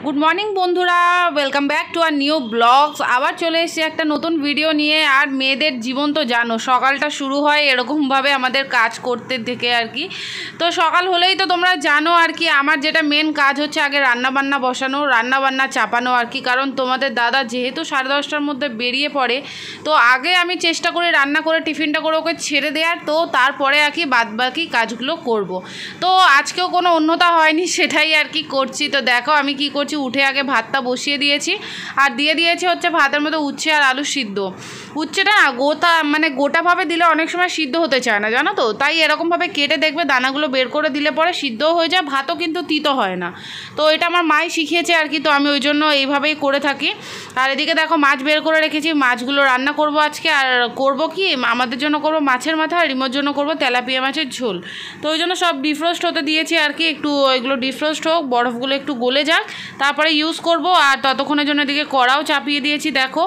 Good morning বন্ধুরা, welcome back to our new blogs. আবার চলে এসেছি একটা নতুন ভিডিও নিয়ে। আর মেয়েদের জীবন তো জানো, সকালটা শুরু হয় এরকমভাবে আমাদের কাজ করতে থেকে আর কি। তো সকাল হলেই তো তোমরা জানো আর কি, আমার যেটা মেন কাজ হচ্ছে আগে রান্নাবান্না বসানো, রান্নাবান্না চাপানো আর কি। কারণ তোমাদের দাদা যেহেতু 10:30টার মধ্যে বেরিয়ে পড়ে, তো আগে আমি চেষ্টা করি রান্না করে টিফিনটা করে ওকে ছেড়ে দেওয়ার, তো তারপরে আর কি বাদবাকি কাজগুলো করব। তো আজকেও কোনো অন্যতা হয়নি, সেটাই আর কি করছি। তো দেখো আমি কি করছি, উঠে আগে ভাতটা বসিয়ে দিয়েছি আর দিয়ে দিয়েছি হচ্ছে ভাতের মধ্যে উচ্ছে আর আলু সিদ্ধ। উচ্ছেটা না গোটাভাবে দিলে অনেক সময় সিদ্ধ হতে চায় না, জানো তো। তাই এরকমভাবে কেটে দেখবে দানাগুলো বের করে দিলে পরে সিদ্ধও হয়ে যায়, ভাতও কিন্তু তিতো হয় না। তো এটা আমার মাই শিখিয়েছে আর কি, তো আমি ওই জন্য এইভাবেই করে থাকি। আর এদিকে দেখো মাছ বের করে রেখেছি, মাছগুলো রান্না করব আজকে। আর করব কি, আমাদের জন্য করব মাছের মাথা, আর রিমোর জন্য করব তেলাপিয়া মাছের ঝোল। তো ওই জন্য সব ডিফ্রোস্ট হতে দিয়েছি আর কি, একটু এগুলো ডিফ্রোস্ট হোক, বরফগুলো একটু গলে যাক, তারপরে ইউজ করব। আর ততক্ষণের জন্য এদিকে কড়াও চাপিয়ে দিয়েছি দেখো।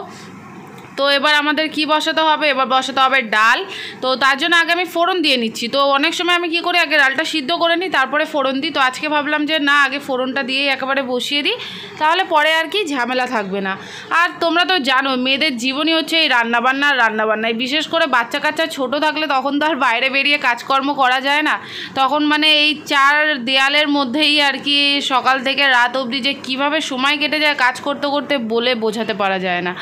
তো এবার আমাদের কি বসাতে হবে, এবার বসাতে হবে ডাল। তো তার জন্য আগে আমি ফোড়ন দিয়ে নিচ্ছি। তো অনেক সময় আমি কি করি, আগে ডালটা সিদ্ধ করে নিই তারপরে ফোড়ন দিই। তো আজকে ভাবলাম যে না, আগে ফোড়নটা দিয়েই একেবারে বসিয়ে দিই, তাহলে পরে আর কি ঝামেলা থাকবে না। আর তোমরা তো জানো মেয়েদের জীবনই হচ্ছে এই রান্নাবান্নায়। বিশেষ করে বাচ্চা কাচ্চা ছোটো থাকলে তখন তো আর বাইরে বেরিয়ে কাজকর্ম করা যায় না। তখন এই চার দেয়ালের মধ্যেই আর কি সকাল থেকে রাত অবধি যে কীভাবে সময় কেটে যায় কাজ করতে করতে বলে বোঝাতে পারা যায় না।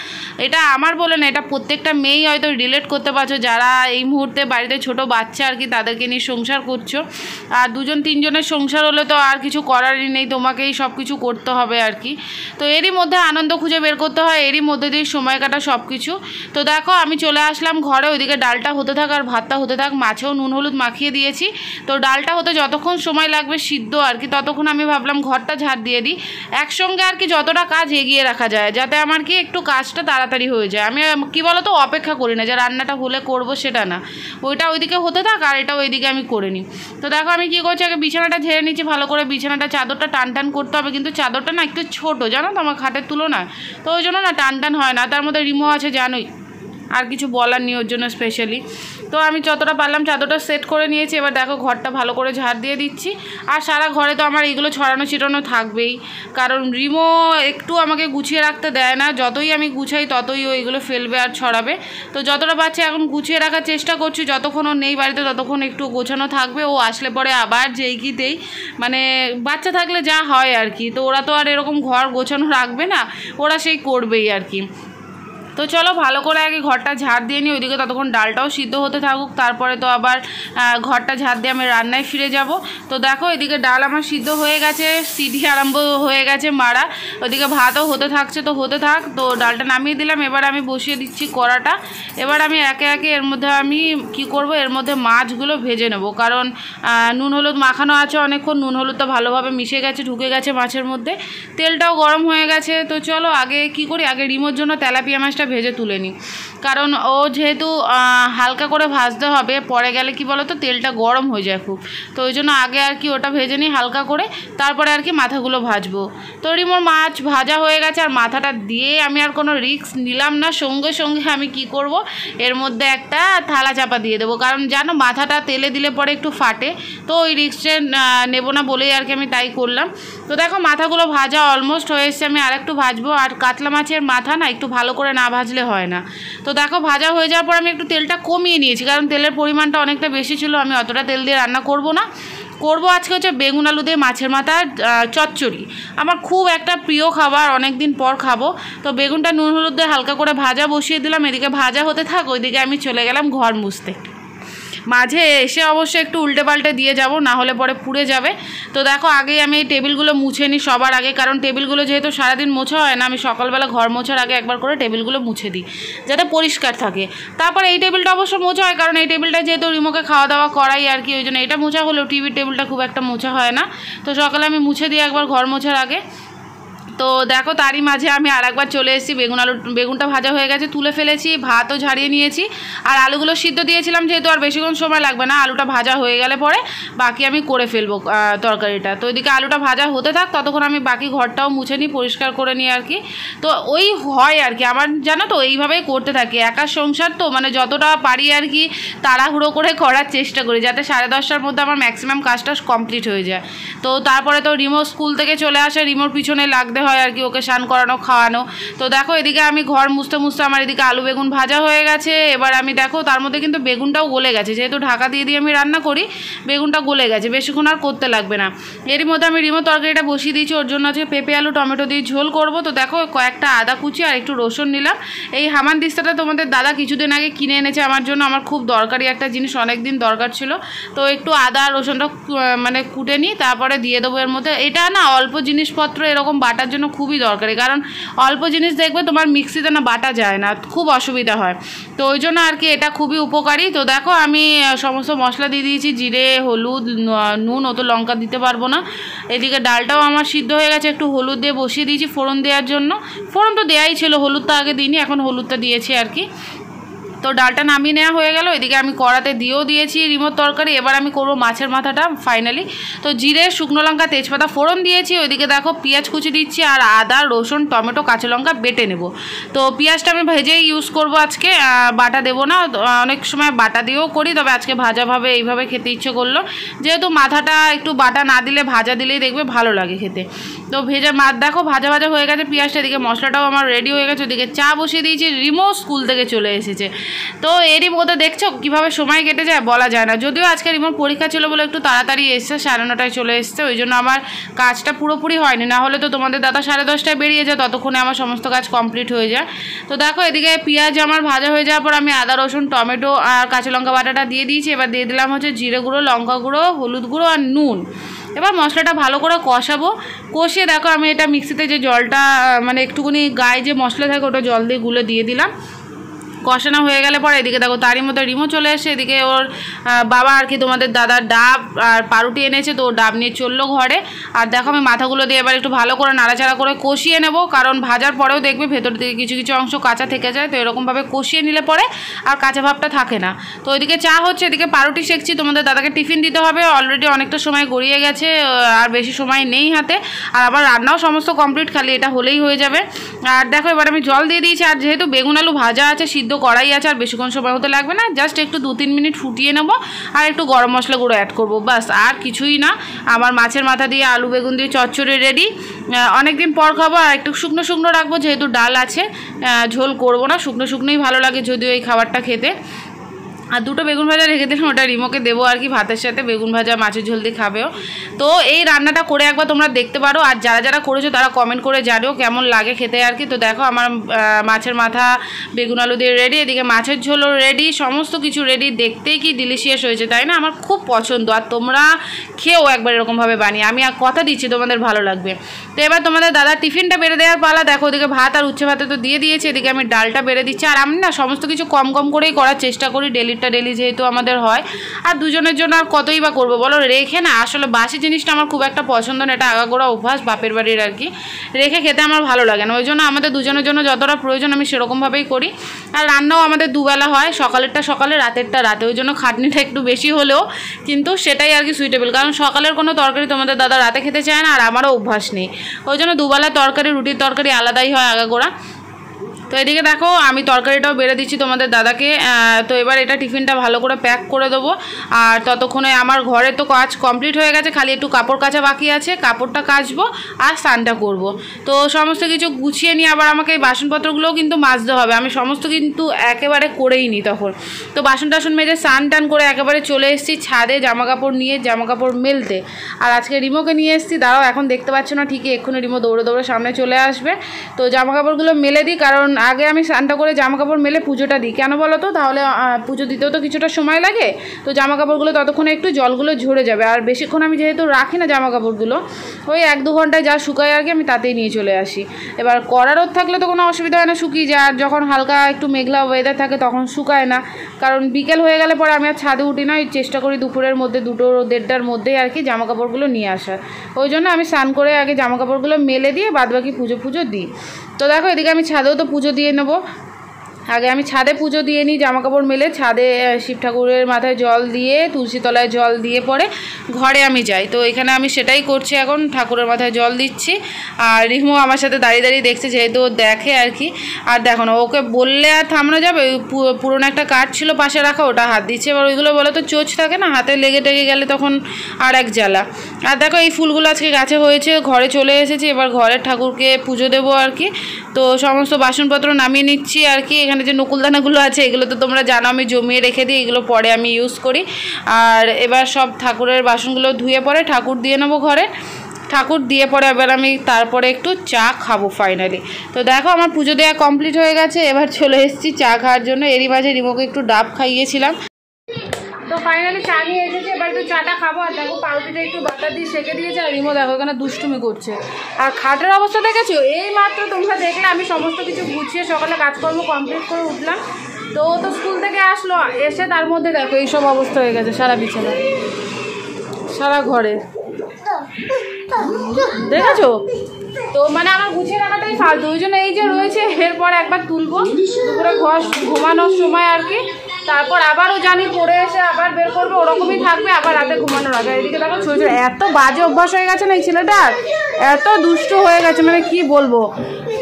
এটা আমার বলে না, এটা প্রত্যেকটা মেয়েই হয়তো রিলেট করতে পারছো, যারা এই মুহূর্তে বাড়িতে ছোট বাচ্চা আর কি তাদেরকে নিয়ে সংসার করছো। আর 2-3 জনের সংসার হলে তো আর কিছু করারই নেই, তোমাকেই সব কিছু করতে হবে আর কি। তো এরই মধ্যে আনন্দ খুঁজে বের করতে হয়, এরই মধ্যে দিয়ে সময় কাটা সব কিছু। তো দেখো আমি চলে আসলাম ঘরে, ওইদিকে ডালটা হতে থাক আর ভাতটা হতে থাক। মাছেও নুন হলুদ মাখিয়ে দিয়েছি। তো ডালটা হতে যতক্ষণ সময় লাগবে সিদ্ধ আর কি, ততক্ষণ আমি ভাবলাম ঘরটা ঝাড় দিয়ে দিই। একসঙ্গে আর কি যতটা কাজ এগিয়ে রাখা যায়, যাতে আমার কি একটু কাজটা তাড়াতাড়ি হয়ে যায়। আমি কি বলো তো, অপেক্ষা করি না যে রান্নাটা হলে করব, সেটা না। ওইটা ওইদিকে হতে থাক আর এটা ওইদিকে আমি করে নিই। তো দেখো আমি কী করছি, আগে বিছানাটা ঝেড়ে নিচ্ছি ভালো করে। বিছানাটা চাদরটা টান করতে হবে, কিন্তু চাদরটা না একটু ছোটো, জানো তো, আমার খাটের তুলনায়। তো ওই জন্য না টান হয় না। তার মধ্যে রিমো আছে জানোই, আর কিছু বলার নেই ওর জন্য স্পেশালি। তো আমি যতটা পারলাম চাদরটা সেট করে নিয়েছি। এবার দেখো ঘরটা ভালো করে ঝাড় দিয়ে দিচ্ছি। আর সারা ঘরে তো আমার এইগুলো ছড়ানো ছিটানো থাকবেই, কারণ রিমো একটু আমাকে গুছিয়ে রাখতে দেয় না। যতই আমি গুছাই ততই ও এগুলো ফেলবে আর ছড়াবে। তো যতটা পারছি এখন গুছিয়ে রাখার চেষ্টা করছি। যতক্ষণ ও নেই বাড়িতে ততক্ষণ একটু গোছানো থাকবে, ও আসলে পরে আবার যেই কিতেই বাচ্চা থাকলে যা হয় আর কি। তো ওরা তো আর এরকম ঘর গোছানো রাখবে না, ওরা সেই করবেই আর কি। তো চলো ভালো করে আগে ঘরটা ঝাড় দিয়ে নিই, ওইদিকে ততক্ষণ ডালটাও সিদ্ধ হতে থাকুক। তারপরে তো আবার ঘরটা ঝাড় দিয়ে আমি রান্নায় ফিরে যাব। তো দেখো এদিকে ডাল আমার সিদ্ধ হয়ে গেছে, সিটি আরম্ভ হয়ে গেছে মারা। ওইদিকে ভাতও হতে থাকছে, তো হতে থাক। তো ডালটা নামিয়ে দিলাম, এবার আমি বসিয়ে দিচ্ছি কড়াটা। এবার আমি একে একে এর মধ্যে আমি কি করব, এর মধ্যে মাছগুলো ভেজে নেব। কারণ নুন হলুদ মাখানো আছে অনেকক্ষণ, নুন হলুদটা ভালোভাবে মিশে গেছে, ঢুকে গেছে মাছের মধ্যে, তেলটাও গরম হয়ে গেছে। তো চলো আগে কি করি, আগে রিমোর জন্য তেলাপিয়া মাছটা ভেজে তুলে নিই। কারণ ও যেহেতু হালকা করে ভাজতে হবে, পরে গেলে কি বলো তো তেলটা গরম হয়ে যায় খুব। তো ওই জন্য আগে আর কি ওটা ভেজে নিই হালকা করে, তারপরে আর কি মাথাগুলো ভাজবো। তো রিমোর মাছ ভাজা হয়ে গেছে, আর মাথাটা দিয়ে আমি আর কোনো রিস্ক নিলাম না। সঙ্গে সঙ্গে আমি কি করব, এর মধ্যে একটা থালা চাপা দিয়ে দেবো। কারণ জানো মাথাটা তেলে দিলে পরে একটু ফাটে, তো ওই রিস্কটা নেব না বলেই আর কি আমি তাই করলাম। তো দেখো মাথাগুলো ভাজা অলমোস্ট হয়ে এসছে, আমি আর একটু ভাজবো। আর কাতলা মাছের মাথা না একটু ভালো করে না ভাজলে হয় না। তো দেখো ভাজা হয়ে যাওয়ার পর আমি একটু তেলটা কমিয়ে নিয়েছি, কারণ তেলের পরিমাণটা অনেকটা বেশি ছিল। আমি অতটা তেল দিয়ে রান্না করব না, করব আজকে হচ্ছে বেগুন আলু দিয়ে মাছের মাথার চচ্চড়ি। আমার খুব একটা প্রিয় খাবার, অনেক দিন পর খাবো। তো বেগুনটা নুন হলুদ দিয়ে হালকা করে ভাজা বসিয়ে দিলাম, এদিকে ভাজা হতে থাক, ওইদিকে আমি চলে গেলাম ঘর মুছতে। মাঝে এসে অবশ্যই একটু উল্টে পাল্টে দিয়ে যাব, না হলে পরে পুড়ে যাবে। তো দেখো আগেই আমি এই টেবিলগুলো মুছে নিই সবার আগে, কারণ টেবিলগুলো যেহেতু সারাদিন মোছা হয় না, আমি সকালবেলা ঘর মোছার আগে একবার করে টেবিলগুলো মুছে দিই, যাতে পরিষ্কার থাকে। তারপরে এই টেবিলটা অবশ্য মোছা হয়, কারণ এই টেবিলটা যেহেতু রিমোকে খাওয়া দাওয়া করাই আর কি, ওই জন্য এটা মোছা হলেও টিভির টেবিলটা খুব একটা মোছা হয় না। তো সকালে আমি মুছে দিই একবার ঘর মোছার আগে। তো দেখো তারই মাঝে আমি আরেকবার চলে এসেছি, বেগুনটা ভাজা হয়ে গেছে, তুলে ফেলেছি, ভাতও ঝাড়িয়ে নিয়েছি। আর আলুগুলো সিদ্ধ দিয়েছিলাম যেহেতু, আর বেশিক্ষণ সময় লাগবে না, আলুটা ভাজা হয়ে গেলে পরে বাকি আমি করে ফেলবো তরকারিটা। তো ওইদিকে আলুটা ভাজা হতে থাক, ততক্ষণ আমি বাকি ঘরটাও মুছে নিই, পরিষ্কার করে নিই আর কি। তো ওই হয় আর কি আমার, জানো তো এইভাবেই করতে থাকি। একা সংসার তো যতটা পারি আর কি তাড়াহুড়ো করে করার চেষ্টা করি, যাতে 10:30টার মধ্যে আমার ম্যাক্সিমাম কাজটা কমপ্লিট হয়ে যায়। তো তারপরে তো রিমো স্কুল থেকে চলে আসে, রিমোর পিছনে লাগতে থাকতে হয় আর কি, ওকে স্নান করানো খাওয়ানো। তো দেখো এদিকে আমি ঘর মুছতে মুছতে আমার এদিকে আলু বেগুন ভাজা হয়ে গেছে। এবার আমি দেখো তার মধ্যে কিন্তু বেগুনটাও গলে গেছে, যেহেতু ঢাকা দিয়ে আমি রান্না করি, বেগুনটা গলে গেছে, বেশিক্ষণ আর করতে লাগবে না। এরই মধ্যে আমি রিমো তরকারিটা বসিয়ে দিয়েছি, ওর জন্য আজকে পেঁপে আলু টমেটো দিয়ে ঝোল করব। তো দেখো কয়েকটা আদা কুচি আর একটু রসুন নিলাম। এই হামানদিস্তাটা তোমাদের দাদা কিছুদিন আগে কিনে এনেছে আমার জন্য, আমার খুব দরকারি একটা জিনিস, অনেক দিন দরকার ছিল। তো একটু আদা আর রসুনটা মানে কুটে নিই, তারপরে দিয়ে দেবো এর মধ্যে। এটা না অল্প জিনিসপত্র এরকম বাটার জন্য খুবই দরকারি, কারণ অল্প জিনিস দেখবে তোমার মিক্সিতে না বাটা যায় না, খুব অসুবিধা হয়। তো ওই জন্য আর কি এটা খুবই উপকারী। তো দেখো আমি সমস্ত মশলা দিয়ে দিয়েছি, জিরে হলুদ নুন, অত লঙ্কা দিতে পারবো না। এদিকে ডালটাও আমার সিদ্ধ হয়ে গেছে, একটু হলুদ দিয়ে বসিয়ে দিয়েছি ফোড়ন দেওয়ার জন্য। ফোড়ন তো দেওয়াই ছিল, হলুদটা আগে দিইনি, এখন হলুদটা দিয়েছি আর কি। তো ডালটা নামিয়ে নেওয়া হয়ে গেল। এদিকে আমি কড়াতে দিয়েও দিয়েছি রিমোর তরকারি। এবার আমি করবো মাছের মাথাটা ফাইনালি। তো জিরে শুকনো লঙ্কা তেজপাতা ফোড়ন দিয়েছি। ওইদিকে দেখো পেঁয়াজ কুচি দিচ্ছি, আর আদা রসুন টমেটো কাঁচা লঙ্কা বেটে নেব। তো পেঁয়াজটা আমি ভেজেই ইউজ করব আজকে, বাটা দেবো না। অনেক সময় বাটা দিয়েও করি, তবে আজকে ভাজাভাবে এইভাবে খেতে ইচ্ছে করলো, যেহেতু মাথাটা একটু বাটা না দিলে ভাজা দিলেই দেখবে ভালো লাগে খেতে। তো ভেজে মাছ দেখো ভাজা ভাজা হয়ে গেছে পেঁয়াজটা। এদিকে মশলাটাও আমার রেডি হয়ে গেছে। ওদিকে চা বসিয়ে দিয়েছি, রিমো স্কুল থেকে চলে এসেছে। তো এরই মধ্যে দেখছো কীভাবে সময় কেটে যায় বলা যায় না। যদিও আজকে রিমোর পরীক্ষা ছিল বলে একটু তাড়াতাড়ি এসছে, 9:30টায় চলে এসছে, ওই জন্য আমার কাজটা পুরোপুরি হয়নি। না হলে তো তোমাদের দাদা 10:30টায় বেরিয়ে যায়, ততক্ষণে আমার সমস্ত কাজ কমপ্লিট হয়ে যায়। তো দেখো এদিকে পেঁয়াজ আমার ভাজা হয়ে যাওয়ার পর আমি আদা রসুন টমেটো আর কাঁচা লঙ্কা বাটাটা দিয়ে দিয়েছি। এবার দিয়ে দিলাম হচ্ছে জিরে গুঁড়ো, লঙ্কা গুঁড়ো, হলুদ গুঁড়ো আর নুন। এবার মশলাটা ভালো করে কষাবো। কষিয়ে দেখো আমি এটা মিক্সিতে যে জলটা মানে একটুখানি গায়ে যে মশলা থাকে ওটা জল দিয়ে গুলে দিয়ে দিলাম। কষানো হয়ে গেলে পরে এদিকে দেখো তারই মতো রিমো চলে এসে। এদিকে ওর বাবা আর কি তোমাদের দাদার ডাব আর পাউরুটি এনেছে, তো ডাব নিয়ে চললো ঘরে। আর দেখো আমি মাথাগুলো দিয়ে এবার একটু ভালো করে নাড়াচাড়া করে কষিয়ে নেব, কারণ ভাজার পরেও দেখবে ভেতর থেকে কিছু কিছু অংশ কাঁচা থেকে যায়। তো এরকমভাবে কষিয়ে নিলে পরে আর কাঁচা ভাবটা থাকে না। তো ওইদিকে চা হচ্ছে, এদিকে পাউরুটি সেঁকছি। তোমাদের দাদাকে টিফিন দিতে হবে, অলরেডি অনেকটা সময় গড়িয়ে গেছে, আর বেশি সময় নেই হাতে। আর আবার রান্নাও সমস্ত কমপ্লিট, খালি এটা হলেই হয়ে যাবে। আর দেখো এবার আমি জল দিয়ে দিয়েছি। আর যেহেতু বেগুন আলু ভাজা আছে, সিদ্ধ কড়াই আছে, আর বেশিক্ষণ সময় হতে লাগবে না, জাস্ট একটু 2-3 মিনিট ফুটিয়ে নেবো। আর একটু গরম মশলা গুঁড়ো অ্যাড করবো, বাস আর কিছুই না। আমার মাছের মাথা দিয়ে আলু বেগুন দিয়ে চচ্চড়ি রেডি। অনেকদিন পর খাবো, আর একটু শুকনো শুকনো রাখবো, যেহেতু ডাল আছে, ঝোল করবো না, শুকনো শুকনোই ভালো লাগে যদিও এই খাবারটা খেতে। আর দুটো বেগুন ভাজা রেখে দিলাম, ওটা রিমোকে দেবো আর কি, ভাতের সাথে বেগুন ভাজা মাছের ঝোল দিয়ে খাবেও। তো এই রান্নাটা করে একবার তোমরা দেখতে পারো, আর যারা যারা করেছো তারা কমেন্ট করে জানিও কেমন লাগে খেতে আর কি। তো দেখো আমার মাছের মাথা বেগুন আলু দিয়ে রেডি, এদিকে মাছের ঝোলও রেডি, সমস্ত কিছু রেডি। দেখতেই কি ডিলিশিয়াস হয়েছে তাই না? আমার খুব পছন্দ, আর তোমরা খেয়েও একবার এরকমভাবে বানিয়ে, আমি কথা দিচ্ছি তোমাদের ভালো লাগবে। তো এবার তোমাদের দাদার টিফিনটা বেড়ে দেওয়ার পালা। দেখো ওদিকে ভাত আর উচ্ছে ভাতে তো দিয়ে দিয়েছে, এদিকে আমি ডালটা বেড়ে দিচ্ছি। আর আমি না সমস্ত কিছু কম কম করেই করার চেষ্টা করি, ডেলি যেহেতু আমাদের হয়, আর দুজনের জন্য আর কতই বা করবো বলো। রেখে না আসলে বাসি জিনিসটা আমার খুব একটা পছন্দ না, এটা আগাগোড়া অভ্যাস বাপের বাড়ির আর কি, রেখে খেতে আমার ভালো লাগে না। ওই জন্য আমাদের দুজনের জন্য যতটা প্রয়োজন আমি সেরকমভাবেই করি। আর রান্নাও আমাদের দুবেলা হয়, সকালেরটা সকালে, রাতেরটা রাতে, ওই জন্য খাটনিটা একটু বেশি হলেও কিন্তু সেটাই আর কি সুইটেবল, কারণ সকালের কোনো তরকারি তোমাদের দাদা রাতে খেতে চায় না, আর আমারও অভ্যাস নেই। ওই জন্য দুবেলা তরকারি, রুটির তরকারি আলাদাই হয় আগাগোড়া। তো এদিকে দেখো আমি তরকারিটাও বেড়ে দিচ্ছি তোমাদের দাদাকে। তো এবার এটা টিফিনটা ভালো করে প্যাক করে দেবো। আর ততক্ষণে আমার ঘরে তো কাজ কমপ্লিট হয়ে গেছে, খালি একটু কাপড় কাচা বাকি আছে, কাপড়টা কাচবো আর স্নানটা করব। তো সমস্ত কিছু গুছিয়ে নিয়ে আবার আমাকে এই বাসনপত্রগুলোও কিন্তু মাজতে হবে, আমি সমস্ত কিন্তু একেবারে করেই নিই তখন। তো বাসন টাসন মেজে স্নান টান করে একেবারে চলে এসেছি ছাদে জামা কাপড় নিয়ে, জামা কাপড় মেলতে। আর আজকে রিমোকে নিয়ে এসেছি, দাঁড়াও এখন দেখতে পাচ্ছ না ঠিকই, এক্ষুনি রিমো দৌড়ে দৌড়ে সামনে চলে আসবে। তো জামা কাপড়গুলো মেলে দিই, কারণ আগে আমি স্নানটা করে জামা কাপড় মেলে পুজোটা দিই। কেন বলো তো? তাহলে পুজো দিতেও তো কিছুটা সময় লাগে, তো জামা কাপড়গুলো ততক্ষণে একটু জলগুলো ঝরে যাবে। আর বেশিক্ষণ আমি যেহেতু রাখি না জামা কাপড়গুলো, ওই 1-2 ঘন্টায় যা শুকায় আর কি, আমি তাতেই নিয়ে চলে আসি। এবার কড়া রোদ থাকলে তো কোনো অসুবিধা হয় না, শুকিয়ে যায়। আর যখন হালকা একটু মেঘলা ওয়েদার থাকে তখন শুকায় না, কারণ বিকেল হয়ে গেলে পরে আমি আর ছাদে উঠি না, চেষ্টা করি দুপুরের মধ্যে 2-1:30টার মধ্যেই আর কি জামা কাপড়গুলো নিয়ে আসার। ওই জন্য আমি স্নান করে আগে জামা কাপড়গুলো মেলে দিয়ে বাদবাকি পুজো দিই। তো দেখো এদিকে আমি ছাদেও তো পুজো দিয়ে নেবো। আগে আমি ছাদে পুজো দিয়ে নিই, জামা কাপড় মেলে ছাদে শিব ঠাকুরের মাথায় জল দিয়ে তুলসী তলায় জল দিয়ে পরে ঘরে আমি যাই। তো এখানে আমি সেটাই করছি, এখন ঠাকুরের মাথায় জল দিচ্ছি। আর রিমো আমার সাথে দাঁড়িয়ে দাঁড়িয়ে দেখছে, যেহেতু দেখে আর কি। আর দেখো না, ওকে বললে আর থামানো যাবে? পুরোনো একটা কাঠ ছিল পাশে রাখা, ওটা হাত দিচ্ছে। এবার ওইগুলো বলে তো চোচ থাকে না, হাতে লেগে টেগে গেলে তখন আর এক জ্বালা। আর দেখো এই ফুলগুলো আজকে গাছে হয়েছে, ঘরে চলে এসেছি। এবার ঘরের ঠাকুরকে পুজো দেবো আর কি। তো সমস্ত বাসনপত্র নামিয়ে নিচ্ছি আর কি। এখানে যে নকুলদানাগুলো আছে এগুলো তো তোমরা জানো আমি জমিয়ে রেখে দিই, এগুলো পরে আমি ইউজ করি। আর এবার সব ঠাকুরের বাসনগুলো ধুয়ে পরে ঠাকুর দিয়ে নেবো ঘরে। ঠাকুর দিয়ে পরে এবার আমি তারপরে একটু চা খাবো ফাইনালি। তো দেখো আমার পুজো দেওয়া কমপ্লিট হয়ে গেছে, এবার চলে এসেছি চা খাওয়ার জন্য। এরই মাঝে রিমোকে একটু ডাব খাইয়েছিলাম। তো ফাইনালি চা নিয়ে এসেছি, এবার একটু চাটা খাবো। আর দেখো পাউরুটিটা একটু বাটার দিয়ে সেঁকে দিয়েছে, আর রিমো দেখো এখানে দুষ্টুমি করছে। আর খাটের অবস্থা দেখেছো? এই মাত্র তোমরা দেখলে আমি সমস্ত কিছু গুছিয়ে সকালে কাজকর্ম কমপ্লিট করে উঠলাম। তো ও তো স্কুল থেকে আসলো, এসে তার মধ্যে দেখো এইসব অবস্থা হয়ে গেছে, সারা বিছানা সারা ঘরে দেখেছো? তো মানে আমার গুছিয়ে রাখাটাই ফালতু, ওই জন্য এই যে রয়েছে এরপর একবার তুলবো দুপুরে ঘর ঘুমানোর সময় আর কি। তারপর আবারও জানি পরে এসে আবার বের করবে, ওরকমই থাকবে আবার রাতে ঘুমানোর আগে। এদিকে দেখো ছোটো ছোটো এত বাজে অভ্যাস হয়ে গেছে না এই ছেলেটার, এত দুষ্ট হয়ে গেছে মানে কি বলবো,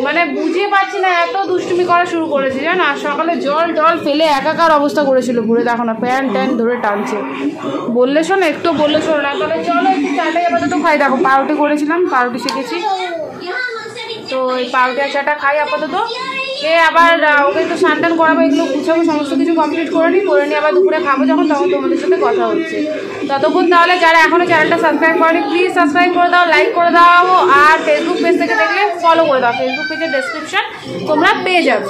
মানে বুঝিয়ে পাচ্ছি না, এত দুষ্টুমি করা শুরু করেছে জানো। আর সকালে জল টল ফেলে একাকার অবস্থা করেছিল ঘুরে, দেখো না প্যান্ট ট্যান্ট ধরে টানছে। বললে শোনো, একটু বললে শোনো না। তাহলে চলো একটু চাটাই আপাতত খাই। দেখো পাউরুটি করেছিলাম, পাউরুটি শিখেছি, তো এই পাউরুটি আর চাটা খাই আপাতত। আবার ওকে একটু স্নান টান করাবো, এগুলো গুছাবো, সমস্ত কিছু কমপ্লিট করে নিই আবার দুপুরে খাবো যখন, তখন তোমাদের সাথে কথা হচ্ছে ততক্ষণ। তাহলে যারা এখনও চ্যানেলটা সাবস্ক্রাইব করেনি প্লিজ সাবস্ক্রাইব করে দাও, লাইক করে দাও। আর ফেসবুক পেজ থেকে দেখলে ফলো করে দাও, ফেসবুক পেজের ডেসক্রিপশন তোমরা পেয়ে যাবে।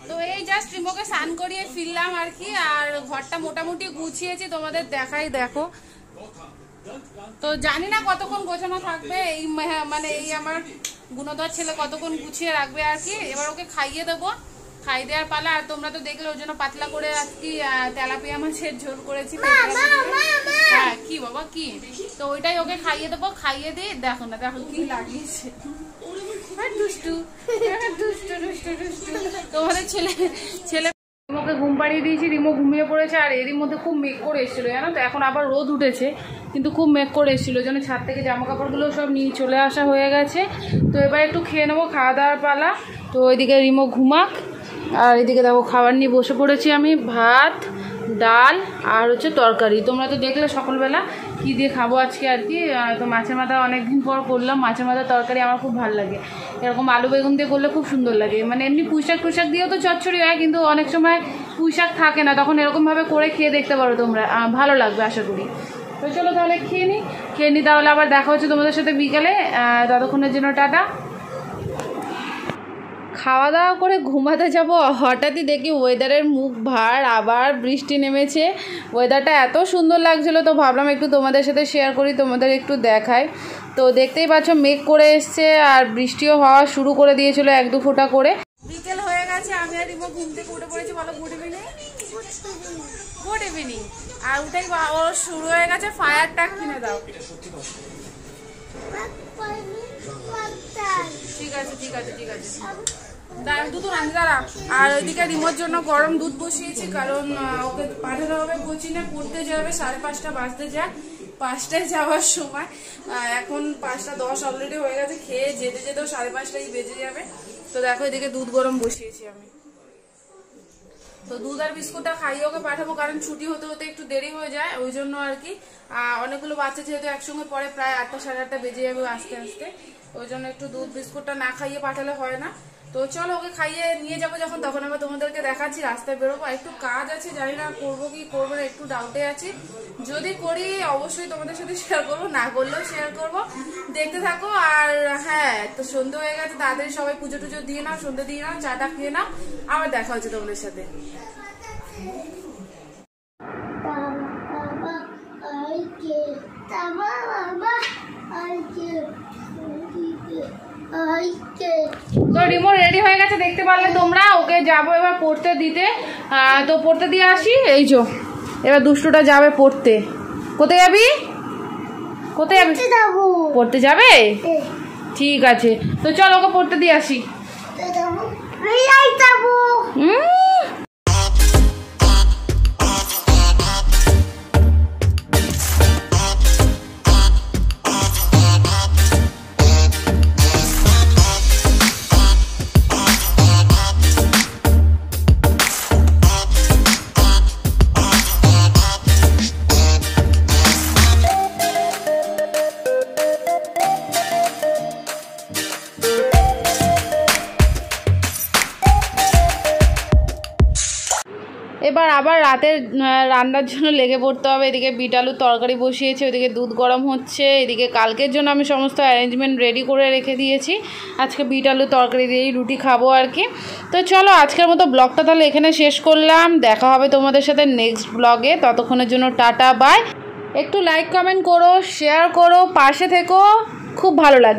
তো এই জাস্ট রিমোকে স্নান করিয়ে ফিরলাম আর কি। আর ঘরটা মোটামুটি গুছিয়েছি, তোমাদের দেখাই। দেখো তো জানি না কতক্ষণ গোছানো থাকবে, এই মানে এই আমার গুণধর ছেলে কতক্ষণ গুছিয়ে রাখবে আর কি। এবার ওকে খাইয়ে দেবো, খাই দেওয়ার পালা। আর তোমরা তো দেখলে ওর জন্য পাতলা করে আজকে তেলাপিয়া মাছের ঝোল করেছি। হ্যাঁ কি বাবা কি, তো ওইটাই ওকে খাইয়ে দেবো। খাইয়ে দিই, দেখো না দেখো কি লাগিয়েছে, দুষ্টু দুষ্টু দুষ্টু দুষ্টু। তোমাদের ছেলে রিমোকে ঘুম পাড়িয়ে দিয়েছি, রিমো ঘুমিয়ে পড়েছে। আর এরই মধ্যে খুব মেঘ করে এসেছিলো জানো তো, এখন আবার রোদ উঠেছে কিন্তু খুব মেঘ করে এসেছিলো, জন্য ছাদ থেকে জামা কাপড়গুলো সব নিয়ে চলে আসা হয়ে গেছে। তো এবার একটু খেয়ে নেবো, খাওয়া দাওয়ার পালা। তো ওইদিকে রিমো ঘুমাক, আর এদিকে দেখো খাবার নিয়ে বসে পড়েছি আমি। ভাত, ডাল আর হচ্ছে তরকারি। তোমরা তো দেখলে সকালবেলা কী দিয়ে খাবো আজকে আর কি। তো মাছের মাথা অনেকদিন পর করলাম, মাছের মাথা তরকারি আমার খুব ভালো লাগে। এরকম আলু বেগুন দিয়ে করলে খুব সুন্দর লাগে। মানে এমনি পুঁইশাক টুইশাক দিয়েও তো চচ্চড়ি হয়, কিন্তু অনেক সময় পুঁইশাক থাকে না, তখন এরকমভাবে করে খেয়ে দেখতে পারো তোমরা, ভালো লাগবে আশা করি। তো চলো তাহলে খেয়ে নিই, তাহলে আবার দেখা হচ্ছে তোমাদের সাথে বিকালে। ততক্ষণের জন্য টাটা। খাওয়া দাওয়া করে ঘুমাতে যাব, হঠাৎই দেখি ওয়েদারের মুখ ভার, আবার বৃষ্টি নেমেছে। ওয়েদারটা এত সুন্দর লাগছিলো, তো ভাবলাম একটু তোমাদের সাথে শেয়ার করি, তোমাদের একটু দেখাই। তো দেখতেই পাচ্ছ মেঘ করে এসছে, আর বৃষ্টিও হওয়া শুরু করে দিয়েছিল এক দু ফোঁটা করে। বিকেল হয়ে গেছে, আমি আর রিমো ঘুম থেকে উঠে পড়েছি। বলো গুড ইভিনিং। Good evening. আর উঠেই ওর শুরু হয়ে গেছে ফায়ার টাক কিনে দাও। ঠিক আছে ঠিক আছে ঠিক আছে, দুধ রান্না দাঁড়া। আর ওইদিকে রিমোর জন্য গরম দুধ বসিয়েছি, কারণ ওকে পাঠাতে হবে কোচিনে, পড়তে যাবে। 5:30 বাজতে যায়, 5টায় যাওয়ার সময়। এখন 5:10 অলরেডি হয়ে গেছে, খেয়ে যেতে যেতেও 5:30 বেজে যাবে। তো দেখো এদিকে দুধ গরম বসিয়েছি আমি। তো দুধ আর বিস্কুটটা খাইয়ে ওকে পাঠাবো, কারণ ছুটি হতে হতে একটু দেরি হয়ে যায়, ওই জন্য আর কি। অনেকগুলো বাচ্চা যেহেতু একসঙ্গে পড়ে, প্রায় 8টা সাড়ে 8টা বেজে যাবে আস্তে আস্তে, ওই জন্য একটু দুধ বিস্কুটটা না খাইয়ে পাঠালে হয় না। তো চলো ওকে খাইয়ে নিয়ে যাবো যখন, তখন আবার তোমাদেরকে দেখাচ্ছি। রাস্তায় বেরোবো, একটু কাজ আছে, জানি না করবো কি করবো না, একটু ডাউটে আছি। যদি করি অবশ্যই তোমাদের সাথে শেয়ার করবো, না করলেও শেয়ার করবো, দেখতে থাকো। আর হ্যাঁ, তো সন্ধ্যে হয়ে গেছে, তাড়াতাড়ি সবাই পুজো টুজো দিয়ে নাও, সন্ধ্যে দিয়ে নাও, চাটা খেয়ে নাও, আবার দেখা হচ্ছে তোমাদের সাথে। তো রিমো রেডি হয়ে গেছে, দেখতে পারলে তোমরা। ওকে যাবো এবার পড়তে দিতে, তো পড়তে দিয়ে আসি। এই যো এবার দুষ্টুটা যাবে পড়তে। কোথায় যাবি? কোথায় যাবি? পড়তে যাবে? ঠিক আছে, তো চল ওকে পড়তে দিয়ে আসি। এবার আবার রাতের রান্নার জন্য লেগে পড়তে হবে। এদিকে বিট আলুর তরকারি বসিয়েছি, ওইদিকে দুধ গরম হচ্ছে, এদিকে কালকের জন্য আমি সমস্ত অ্যারেঞ্জমেন্ট রেডি করে রেখে দিয়েছি। আজকে বিট আলুর তরকারি দিয়েই রুটি খাবো আর কি। তো চলো আজকের মতো ব্লগটা তাহলে এখানে শেষ করলাম। দেখা হবে তোমাদের সাথে নেক্সট ব্লগে। ততক্ষণের জন্য টাটা বাই। একটু লাইক কমেন্ট করো, শেয়ার করো, পাশে থেকো, খুব ভালো লাগবে।